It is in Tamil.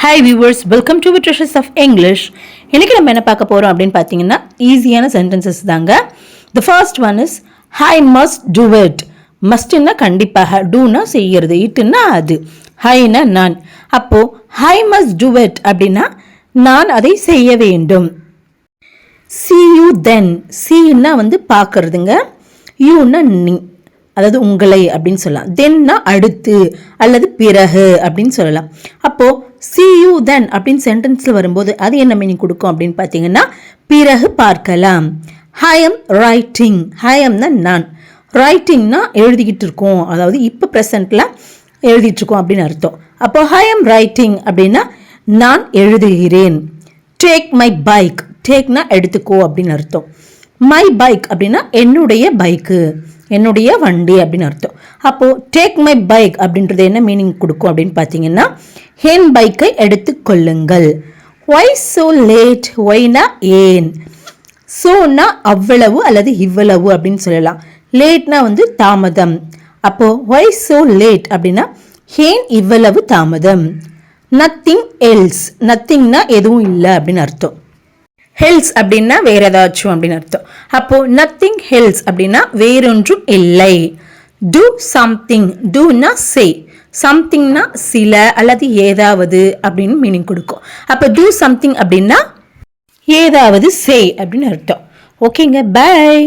Hi viewers, welcome to treasures of English. இன்றைக்கி நம்ம என்ன பார்க்க போகிறோம் அப்படின்னு பார்த்தீங்கன்னா ஈஸியான சென்டென்சஸ் தாங்க. The first one is I must do it. மஸ்ட்னா கண்டிப்பாக, டூனா செய்கிறது, இட்டுன்னா அது, ஹைனா நான். அப்போது ஐ மஸ்ட் டூ இட் அப்படின்னா நான் அதை செய்ய வேண்டும். see you then, சீன்னா பார்க்கறதுங்க, யூன்னா நீ, அதாவது உங்களை அப்படின்னு சொல்லலாம். தென்னா அடுத்து அல்லது பிறகு அப்படின்னு சொல்லலாம். அப்போது see you then அப்படின்னு சென்டென்ஸில் வரும்போது அது என்ன மீனிங் கொடுக்கும் அப்படின்னு பார்த்தீங்கன்னா பிறகு பார்க்கலாம். I am writing, I amனா நான், ரைட்டிங்னா எழுதிக்கிட்டு இருக்கோம், அதாவது இப்போ ப்ரெசண்ட்டில் எழுதிட்டுருக்கோம் அப்படின்னு அர்த்தம். அப்போ I am writing அப்படின்னா நான் எழுதுகிறேன். டேக் மை பைக், டேக்னா எடுத்துக்கோ அப்படின்னு அர்த்தம். மை பைக் அப்படின்னா என்னுடைய பைக்கு, என்னுடைய வண்டி அப்படின்னு அர்த்தம். அப்போது டேக் மை பைக் அப்படின்றது என்ன மீனிங் கொடுக்கும் அப்படின்னு பார்த்தீங்கன்னா என் பைக்கை எடுத்து கொள்ளுங்கள். ஒய் ஸோ லேட், ஒய்னா ஏன், சோனா அவ்வளவு அல்லது இவ்வளவு அப்படின்னு சொல்லலாம். லேட்னா தாமதம். அப்போது ஒய் ஸோ லேட் அப்படின்னா ஏன் இவ்வளவு தாமதம். நத்திங் எல்ஸ், நத்திங்னா எதுவும் இல்லை அப்படின்னு அர்த்தம். ஹெல்ஸ் அப்படின்னா வேற ஏதாச்சும் அப்படின்னு அர்த்தம். அப்போது நத்திங் ஹெல்ஸ் அப்படின்னா வேறொன்றும் இல்லை. டூ சம்திங், டூனா சே, சம்திங்னா சில அல்லது ஏதாவது அப்படின்னு மீனிங் கொடுக்கும். அப்போ டூ சம்திங் அப்படின்னா ஏதாவது சே அப்படின்னு அர்த்தம். ஓகேங்க, பை.